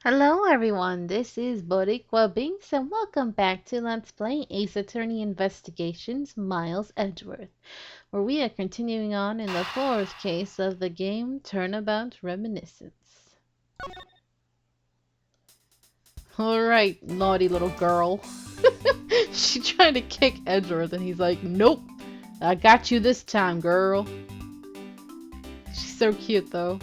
Hello everyone, this is Boricua Binks and welcome back to Let's Play Ace Attorney Investigations Miles Edgeworth, where we are continuing on in the fourth case of the game Turnabout Reminiscence. Alright, naughty little girl. She tried to kick Edgeworth and he's like, nope, I got you this time, girl. She's so cute though.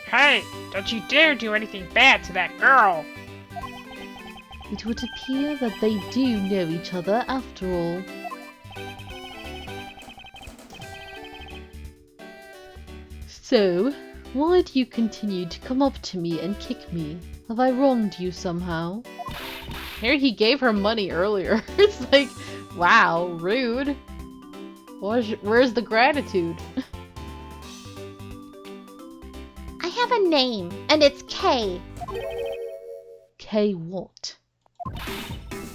Hey, don't you dare do anything bad to that girl! It would appear that they do know each other after all. So, why do you continue to come up to me and kick me? Have I wronged you somehow? Here he gave her money earlier. It's like, wow, rude. Where's the gratitude? I have a name, and it's Kay. Kay what?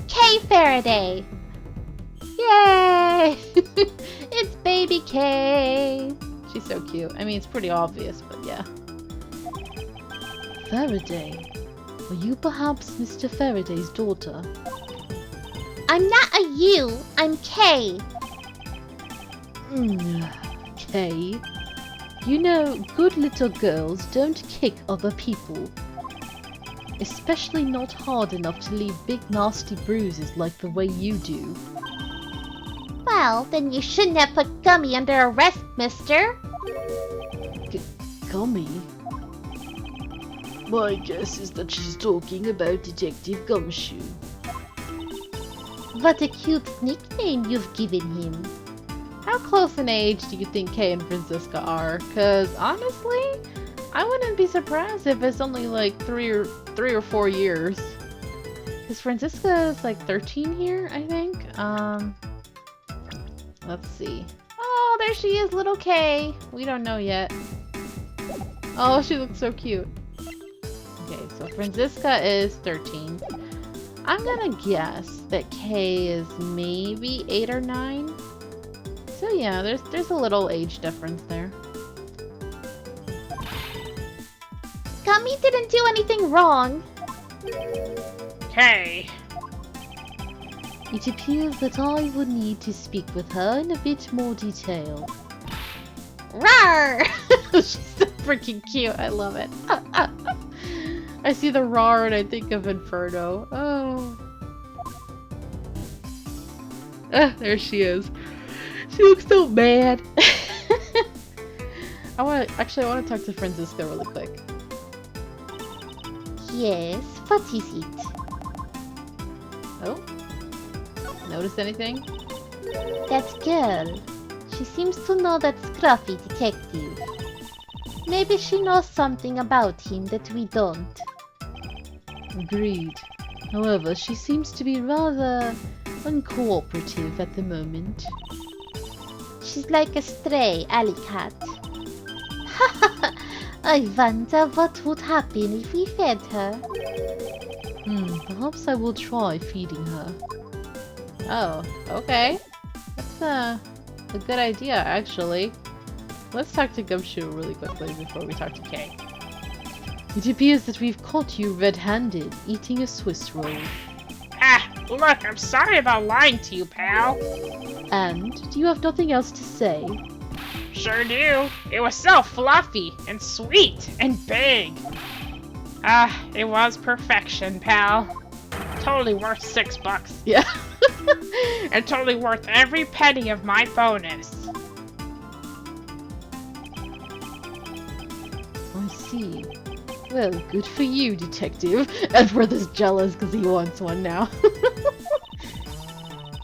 Kay Faraday. Yay! It's baby Kay. She's so cute. I mean, it's pretty obvious, but yeah. Faraday. Are you perhaps Mr. Faraday's daughter? I'm not a you, I'm Kay. Kay. You know, good little girls don't kick other people. Especially not hard enough to leave big nasty bruises like the way you do. Well, then you shouldn't have put Gummy under arrest, mister. Gummy? My guess is that she's talking about Detective Gumshoe. What a cute nickname you've given him. How close in age do you think Kay and Franziska are? Cause honestly, I wouldn't be surprised if it's only like three or 4 years. Cause Franziska is like 13 here, I think. Let's see. Oh, there she is, little Kay. We don't know yet. Oh, she looks so cute. Okay, so Franziska is 13. I'm gonna guess that Kay is maybe 8 or 9. So yeah, there's a little age difference there. Gummy didn't do anything wrong. Hey, It appears that I would need to speak with her in a bit more detail. Rawr! She's so freaking cute. I love it. I see the roar and I think of Inferno. Oh. There she is. She looks so mad. I want to talk to Franziska really quick. Yes, what is it? Oh? Notice anything? That girl. She seems to know that scruffy detective. Maybe she knows something about him that we don't. Agreed. However, she seems to be rather uncooperative at the moment. She's like a stray alley cat. I wonder what would happen if we fed her. Perhaps I will try feeding her. Oh, okay. That's a good idea, actually. Let's talk to Gumshoe really quickly before we talk to Kay. It appears that we've caught you red-handed, eating a Swiss roll. Look, I'm sorry about lying to you, pal. And, do you have nothing else to say? Sure do. It was so fluffy and sweet and big. It was perfection, pal. Totally worth $6. Yeah. And totally worth every penny of my bonus. I see. Well, good for you, Detective. Edgeworth is jealous because he wants one now.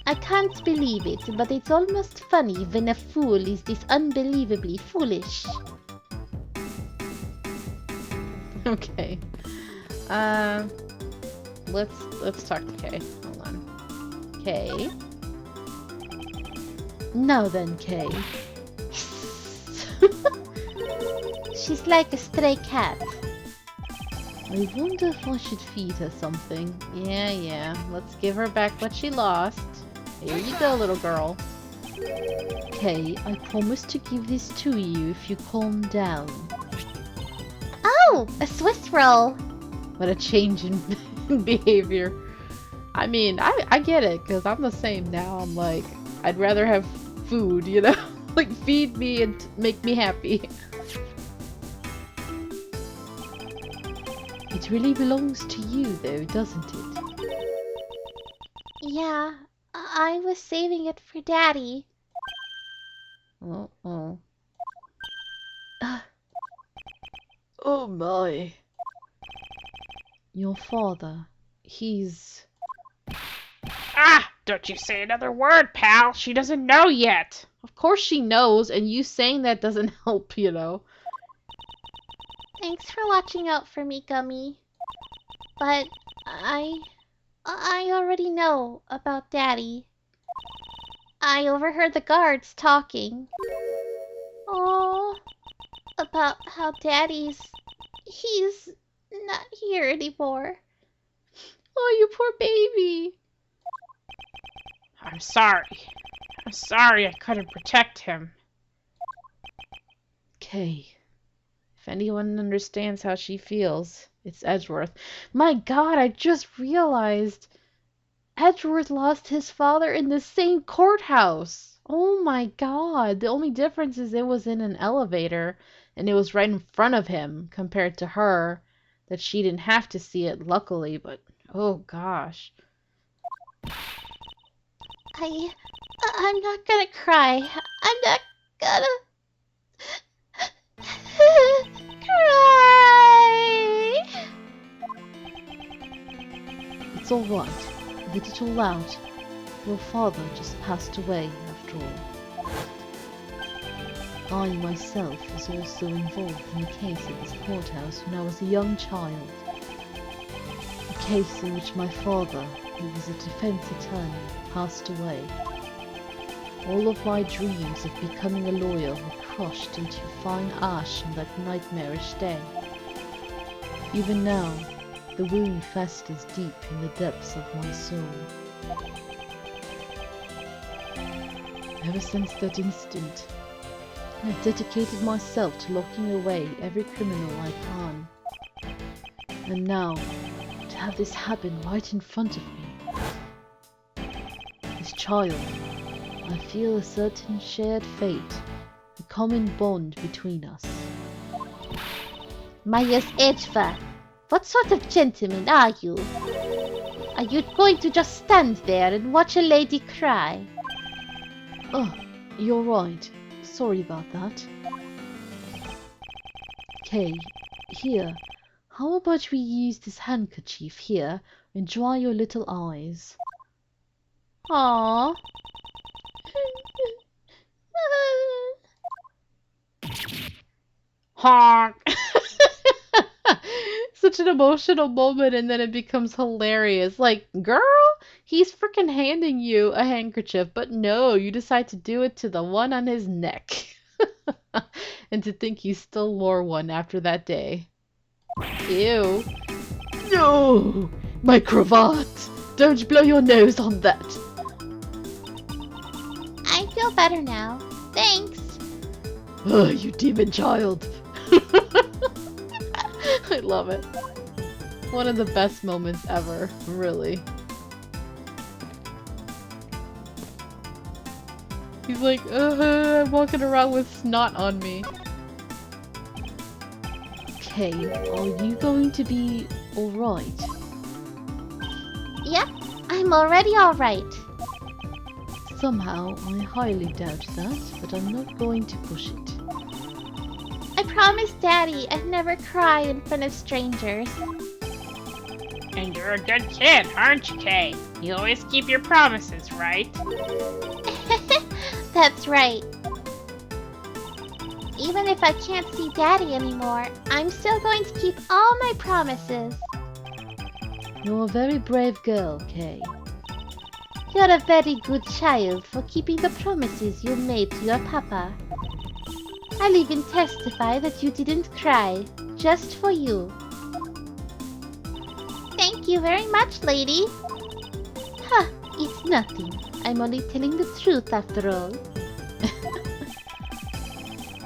I can't believe it, but it's almost funny when a fool is this unbelievably foolish. Okay. Let's talk to Kay. Hold on. Kay. Now then, Kay. She's like a stray cat. I wonder if I should feed her something. Yeah. Let's give her back what she lost. Here you go, little girl. Kay, I promise to give this to you if you calm down. Ooh, a Swiss roll. What a change in behavior. I mean, I get it, because I'm the same now. I'm like, I'd rather have food, you know? Like, feed me and make me happy. It really belongs to you, though, doesn't it? Yeah, I was saving it for Daddy. Uh-oh. Oh my. Your father, he's... Ah! Don't you say another word, pal. She doesn't know yet. Of course she knows, and you saying that doesn't help, you know. Thanks for watching out for me, Gummy. But I already know about Daddy. I overheard the guards talking. Oh, about how he's not here anymore. Oh, you poor baby. I'm sorry. I'm sorry I couldn't protect him. Kay. If anyone understands how she feels, it's Edgeworth. My god, I just realized Edgeworth lost his father in the same courthouse. Oh my god. The only difference is it was in an elevator and it was right in front of him compared to her, that she didn't have to see it, luckily, but oh gosh. I'm not gonna cry. I'm not gonna cry. It's alright. Let it all out. Your father just passed away, after all. I myself was also involved in a case at this courthouse when I was a young child. A case in which my father, who was a defense attorney, passed away. All of my dreams of becoming a lawyer were crushed into fine ash on that nightmarish day. Even now, the wound festers deep in the depths of my soul. Ever since that instant, I've dedicated myself to locking away every criminal I can. And now, to have this happen right in front of me. This child, I feel a certain shared fate, a common bond between us. Myers Edgeworth, what sort of gentleman are you? Are you going to just stand there and watch a lady cry? Oh, you're right. Sorry about that. Kay, here, how about we use this handkerchief here and dry your little eyes? Aww. Honk! Such an emotional moment, and then it becomes hilarious. Like, girl, he's freaking handing you a handkerchief, but no, you decide to do it to the one on his neck. And to think he still wore one after that day. Ew. No! My cravat! Don't blow your nose on that! I feel better now. Thanks. Oh, you demon child! I love it. One of the best moments ever, really. He's like, I'm walking around with snot on me. Okay, are you going to be alright? Yep, I'm already alright. Somehow, I highly doubt that, but I'm not going to push it. I promised Daddy I'd never cry in front of strangers. And you're a good kid, aren't you, Kay? You always keep your promises, right? That's right. Even if I can't see Daddy anymore, I'm still going to keep all my promises. You're a very brave girl, Kay. You're a very good child for keeping the promises you made to your papa. I'll even testify that you didn't cry, just for you. Thank you very much, lady. Huh, it's nothing. I'm only telling the truth after all.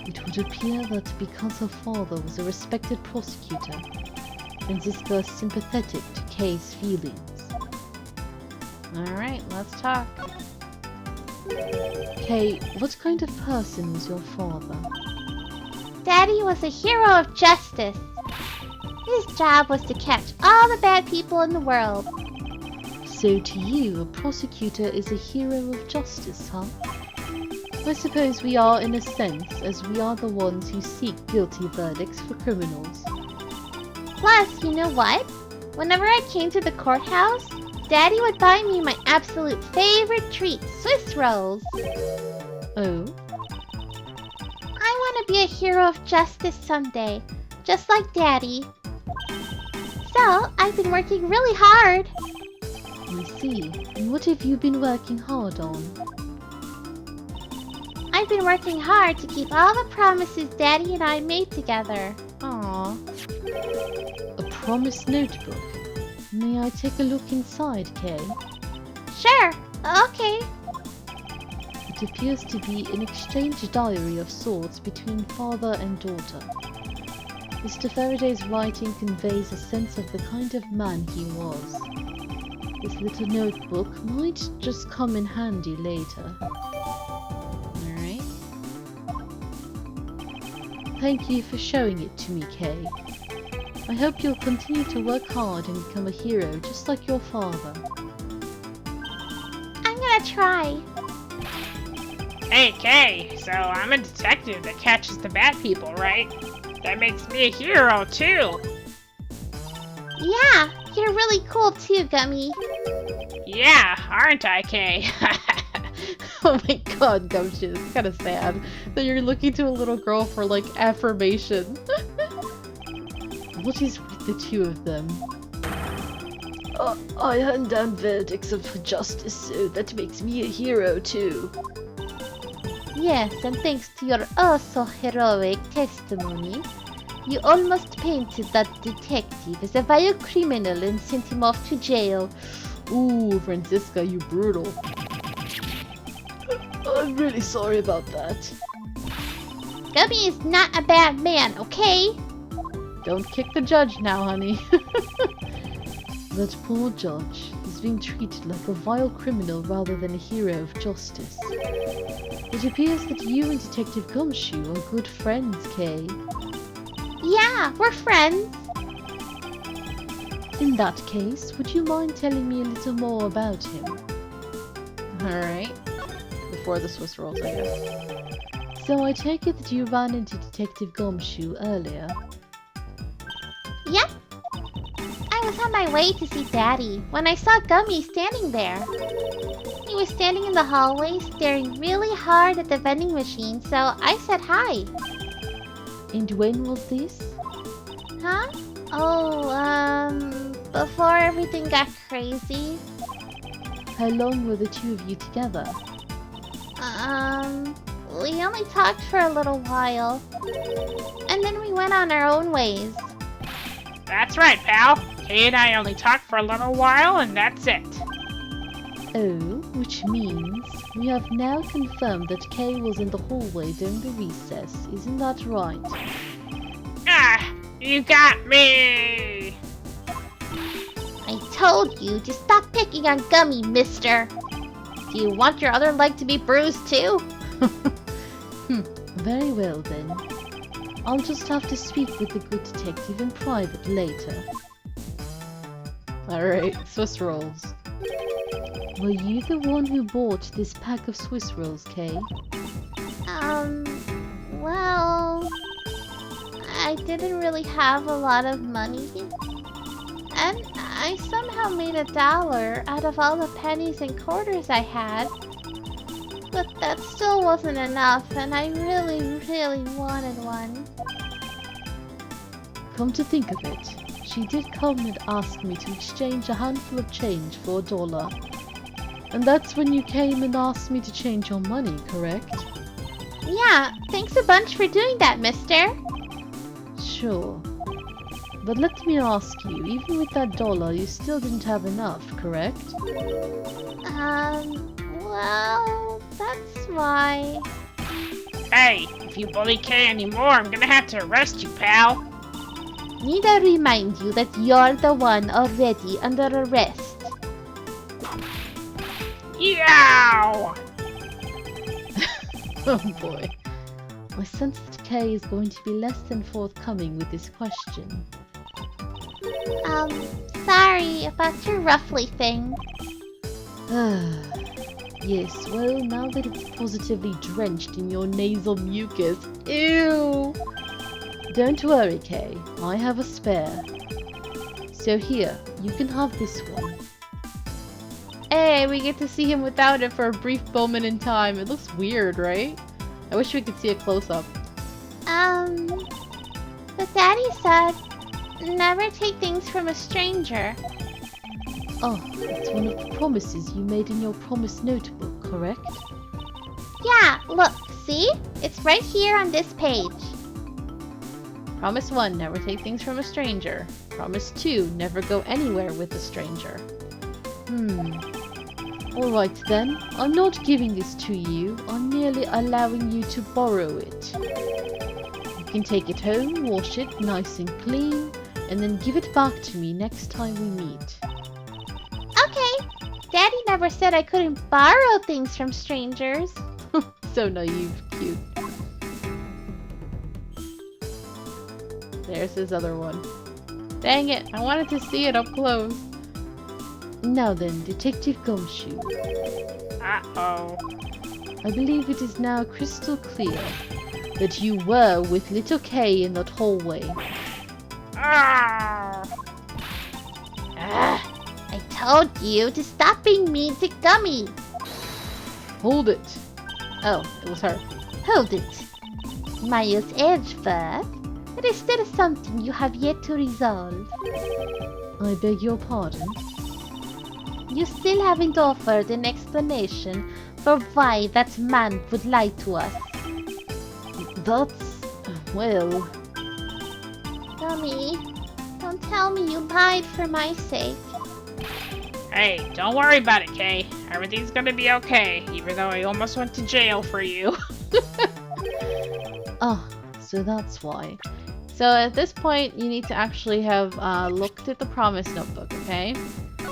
It would would appear that because her father was a respected prosecutor, Franziska is sympathetic to Kay's feelings. Alright, let's talk. Kay, what kind of person was your father? Daddy was a hero of justice. His job was to catch all the bad people in the world. So to you, a prosecutor is a hero of justice, huh? I suppose we are in a sense, as we are the ones who seek guilty verdicts for criminals. Plus, you know what? Whenever I came to the courthouse, Daddy would buy me my absolute favorite treat, Swiss rolls. Oh? I want to be a hero of justice someday, just like Daddy. So, I've been working really hard. I see. And what have you been working hard on? I've been working hard to keep all the promises Daddy and I made together. Aww. A promise notebook. May I take a look inside, Kay? Sure, okay. It appears to be an exchange diary of sorts between father and daughter. Mr. Faraday's writing conveys a sense of the kind of man he was. This little notebook might just come in handy later. Alright. Thank you for showing it to me, Kay. I hope you'll continue to work hard and become a hero just like your father. I'm gonna try. Hey, Kay, so I'm a detective that catches the bad people, right? That makes me a hero, too. Yeah, you're really cool too, Gummy. Yeah, aren't I, Kay? Oh my god, Gumshoe, it's kinda sad that you're looking to a little girl for, like, affirmation. What is with the two of them? I hand down verdicts of justice, so that makes me a hero too. Yes, and thanks to your oh-so-heroic testimony, you almost painted that detective as a vile criminal and sent him off to jail. Ooh, Franziska, you brutal. I'm really sorry about that. Gummy is not a bad man, okay? Don't kick the judge now, honey. That poor judge is being treated like a vile criminal rather than a hero of justice. It appears that you and Detective Gumshoe are good friends, Kay. Yeah, we're friends. In that case, would you mind telling me a little more about him? Alright. Before the Swiss rolls, I guess. So I take it that you ran into Detective Gumshoe earlier. Yep. I was on my way to see Daddy when I saw Gummy standing there. He was standing in the hallway staring really hard at the vending machine, so I said hi. And when was this? Huh? Oh, before everything got crazy. How long were the two of you together? We only talked for a little while. And then we went on our own ways. That's right, pal. Kay and I only talked for a little while, and that's it. Oh, which means we have now confirmed that Kay was in the hallway during the recess, isn't that right? Ah, you got me! I told you to stop picking on Gummy, mister. Do you want your other leg to be bruised too? Very well then. I'll just have to speak with the good detective in private later. Alright, Swiss rolls. Were you the one who bought this pack of Swiss rolls, Kay? Well, I didn't really have a lot of money. And I somehow made $1 out of all the pennies and quarters I had. But that still wasn't enough, and I really, really wanted one. Come to think of it, she did come and ask me to exchange a handful of change for $1. And that's when you came and asked me to change your money, correct? Yeah, thanks a bunch for doing that, mister. Sure. But let me ask you, even with that $1, you still didn't have enough, correct? Well, that's why. Hey, if you bully Kay anymore, I'm gonna have to arrest you, pal. Need I remind you that you're the one already under arrest? Yow! Oh boy. I sense that Kay is going to be less than forthcoming with this question. Sorry about your ruffly thing. Yes, well, now that it's positively drenched in your nasal mucus. Ew! Don't worry, Kay. I have a spare. So here, you can have this one. Hey, we get to see him without it for a brief moment in time. It looks weird, right? I wish we could see a close-up. But Daddy said, never take things from a stranger. Oh, it's one of the promises you made in your promise notebook, correct? Yeah, look, see? It's right here on this page. Promise 1, never take things from a stranger. Promise 2, never go anywhere with a stranger. Alright then, I'm not giving this to you, I'm merely allowing you to borrow it. You can take it home, wash it nice and clean, and then give it back to me next time we meet. Okay. Daddy never said I couldn't borrow things from strangers. So naive, cute. There's his other one. Dang it, I wanted to see it up close. Now then, Detective Gumshoe. Uh-oh. I believe it is now crystal clear that you were with little Kay in that hallway. Ah! I told you to stop being mean to Gummy. Hold it. Oh, it was her. Hold it. Miles Edgeworth. It is still something you have yet to resolve. I beg your pardon? You still haven't offered an explanation for why that man would lie to us. That's... well... Gummy, don't tell me you lied for my sake. Hey, don't worry about it, Kay. Everything's gonna be okay, even though I almost went to jail for you. Ah, so that's why. So at this point, you need to actually have looked at the promise notebook, okay?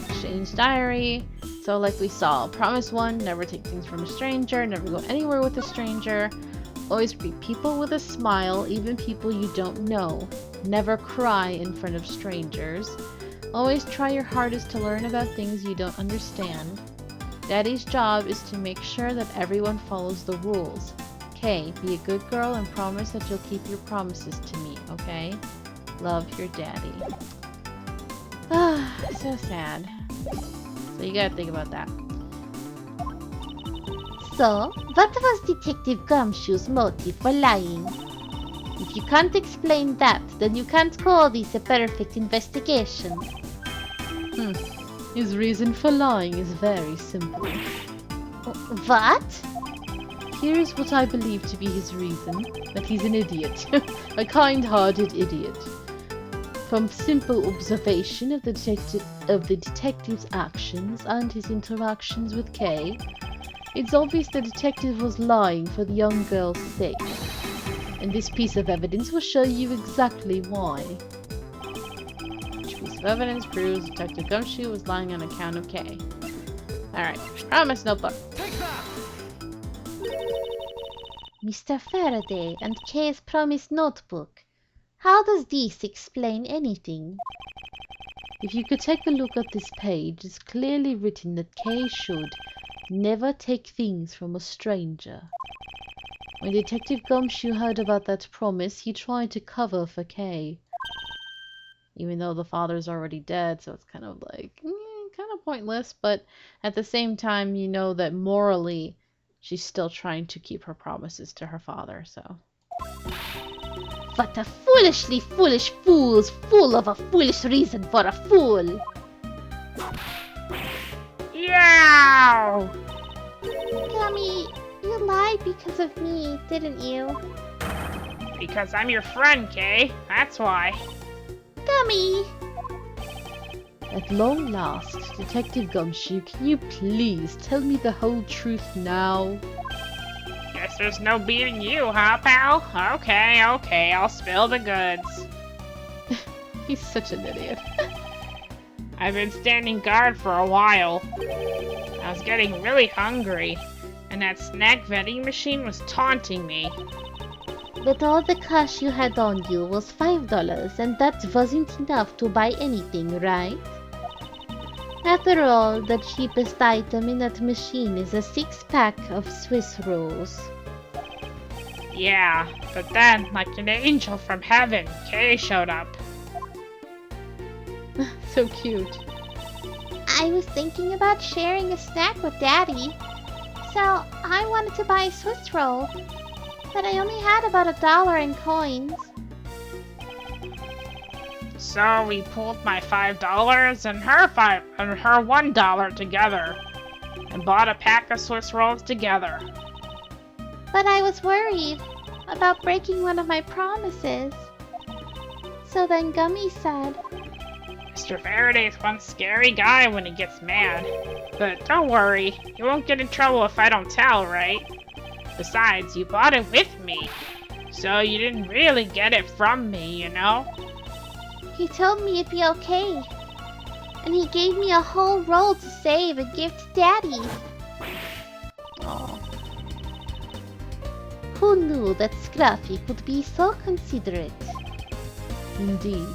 Exchange diary. So like we saw, promise 1, never take things from a stranger, never go anywhere with a stranger, always greet people with a smile, even people you don't know, never cry in front of strangers, always try your hardest to learn about things you don't understand. Daddy's job is to make sure that everyone follows the rules. Kay, be a good girl and promise that you'll keep your promises to me, okay? Love, your daddy. Ah, so sad. So you gotta think about that. So, what was Detective Gumshoe's motive for lying? If you can't explain that, then you can't call this a perfect investigation. His reason for lying is very simple. What? Here's what I believe to be his reason, that he's an idiot. A kind-hearted idiot. From simple observation of the detective's actions and his interactions with Kay, it's obvious the detective was lying for the young girl's sake. And this piece of evidence will show you exactly why. Which piece of evidence proves Detective Gumshoe was lying on account of Kay? Alright, promise notebook. Mr. Faraday and Kay's promise notebook. How does this explain anything? If you could take a look at this page, it's clearly written that Kay should never take things from a stranger. When Detective Gumshoe heard about that promise, he tried to cover for Kay. Even though the father's already dead, so it's kind of like, kind of pointless, but at the same time, you know that morally, she's still trying to keep her promises to her father, so. What a foolishly foolish fool's full of a foolish reason for a fool! Yow! Gummy, you lied because of me, didn't you? Because I'm your friend, Kay. That's why. Gummy! At long last, Detective Gumshoe, can you please tell me the whole truth now? Yes, Guess there's no beating you, huh, pal? Okay, I'll spill the goods. He's such an idiot. I've been standing guard for a while. I was getting really hungry, and that snack vending machine was taunting me. But all the cash you had on you was $5, and that wasn't enough to buy anything, right? After all, the cheapest item in that machine is a 6-pack of Swiss rolls. Yeah, but then, like an angel from heaven, Kay showed up. So cute. I was thinking about sharing a snack with Daddy, so I wanted to buy a Swiss roll, but I only had about $1 in coins. So we pooled my $5 and her $1 together, and bought a pack of Swiss rolls together. But I was worried about breaking one of my promises. So then Gummy said, Mr. Faraday's one scary guy when he gets mad. But don't worry, you won't get in trouble if I don't tell, right? Besides, you bought it with me, so you didn't really get it from me, you know? he told me it'd be okay. And he gave me a whole roll to save and give to Daddy. Aw. Who knew that Scruffy could be so considerate? Indeed.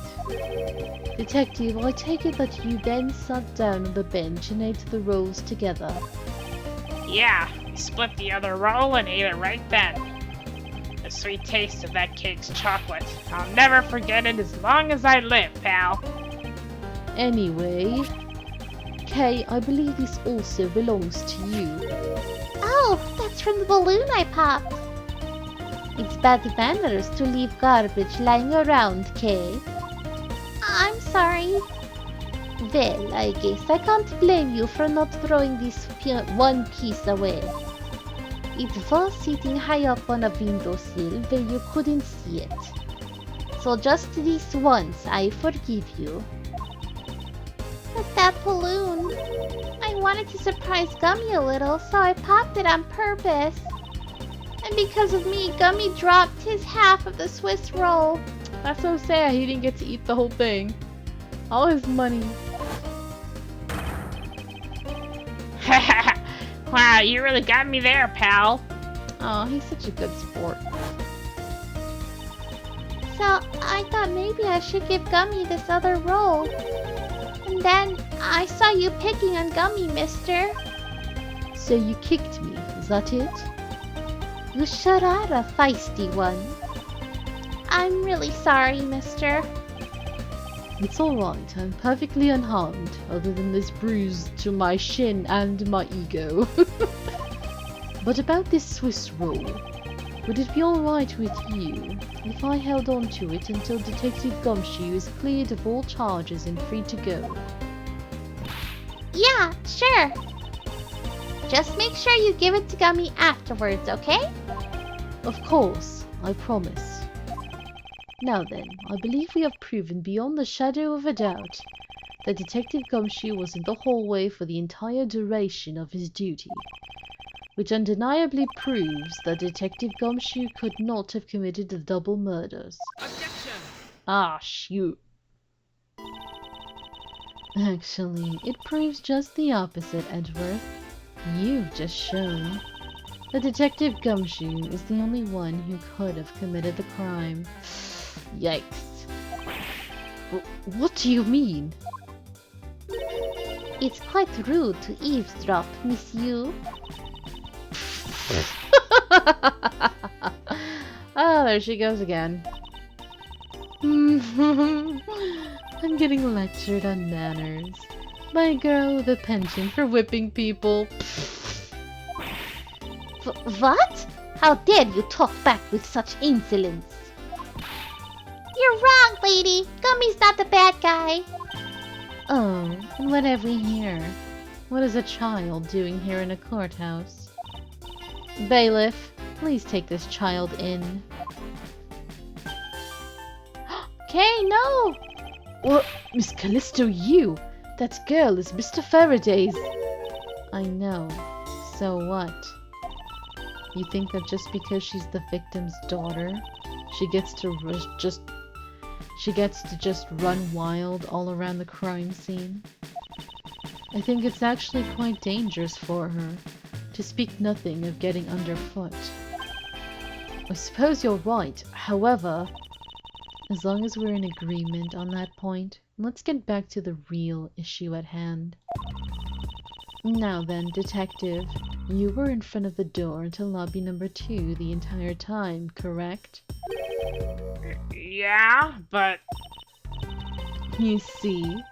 Detective, I take it that you then sat down on the bench and ate the rolls together. Yeah, we split the other roll and ate it right then. The sweet taste of that cake's chocolate. I'll never forget it as long as I live, pal. Anyway, Kay, I believe this also belongs to you. Oh, that's from the balloon I popped. It's bad manners to leave garbage lying around, Kay. I'm sorry. Well, I guess I can't blame you for not throwing this one piece away. It was sitting high up on a windowsill where you couldn't see it. So just this once, I forgive you. But that balloon, I wanted to surprise Gummy a little, so I popped it on purpose. And because of me, Gummy dropped his half of the Swiss roll. That's so sad he didn't get to eat the whole thing. All his money. Wow, you really got me there, pal. Oh, he's such a good sport. So I thought maybe I should give Gummy this other roll. And then I saw you picking on Gummy, mister. So you kicked me, is that it? You sure are a feisty one. I'm really sorry, mister. It's alright, I'm perfectly unharmed, other than this bruise to my shin and my ego. But about this Swiss roll, would it be alright with you if I held on to it until Detective Gumshoe is cleared of all charges and free to go? Yeah, sure. Just make sure you give it to Gummy afterwards, okay? Of course, I promise. Now then, I believe we have proven beyond the shadow of a doubt that Detective Gumshoe was in the hallway for the entire duration of his duty, which undeniably proves that Detective Gumshoe could not have committed the double murders. Objection! Ah, shoot. Actually, it proves just the opposite, Edgeworth. You've just shown that Detective Gumshoe is the only one who could have committed the crime. Yikes. What do you mean? It's quite rude to eavesdrop, Miss Yu. Oh, there she goes again. I'm getting lectured on manners by a girl with a penchant for whipping people. What? How dare you talk back with such insolence? You're wrong, lady. Gummy's not the bad guy. Oh, and what have we here? What is a child doing here in a courthouse? Bailiff, please take this child in. Kay, no! What? Miss Callisto, you! That girl is Mr. Faraday's. I know. So what? You think that just because she's the victim's daughter, she gets to just run wild all around the crime scene? I think it's actually quite dangerous for her, to speak nothing of getting underfoot. I suppose you're right. However, as long as we're in agreement on that point, let's get back to the real issue at hand. Now then, Detective, you were in front of the door to lobby number 2 the entire time, correct? Yeah, but You see,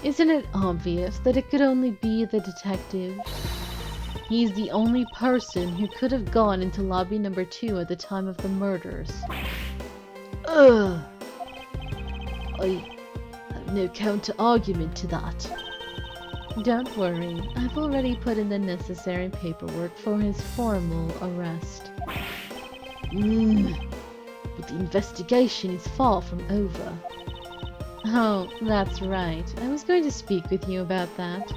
isn't it obvious that it could only be the detective? He's the only person who could have gone into lobby number 2 at the time of the murders. Ugh! I have no counter-argument to that. Don't worry, I've already put in the necessary paperwork for his formal arrest. But the investigation is far from over. Oh, that's right. I was going to speak with you about that.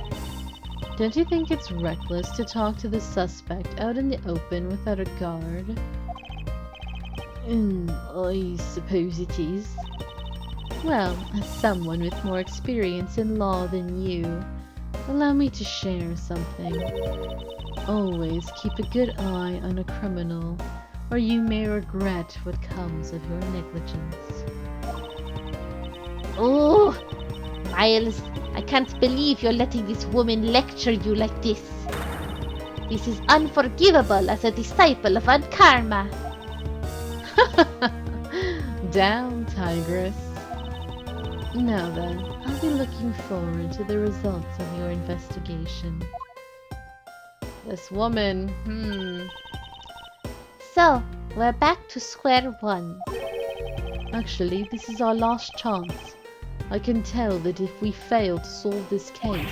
Don't you think it's reckless to talk to the suspect out in the open without a guard? I suppose it is. Well, as someone with more experience in law than you, allow me to share something. Always keep a good eye on a criminal, or you may regret what comes of your negligence. Oh, Miles, I can't believe you're letting this woman lecture you like this. This is unforgivable as a disciple of Aunt Karma. Down, Tigress. Now then, I'll be looking forward to the results of your investigation. This woman, So, we're back to square one. Actually, this is our last chance. I can tell that if we fail to solve this case,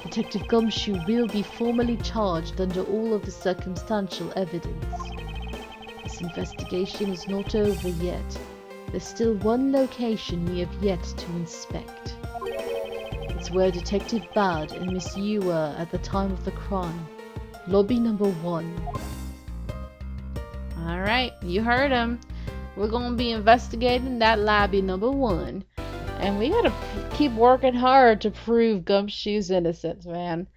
Detective Gumshoe will be formally charged under all of the circumstantial evidence. This investigation is not over yet. There's still one location we have yet to inspect. It's where Detective Bad and Miss Yu were at the time of the crime. Lobby number 1. alright, you heard him. We're gonna be investigating that lobby number 1. And we gotta keep working hard to prove Gumshoe's innocence, man.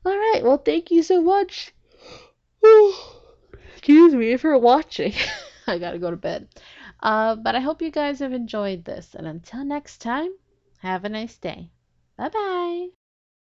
Alright, well, thank you so much. Excuse me for watching. I gotta go to bed. But I hope you guys have enjoyed this. And until next time, have a nice day. Bye-bye.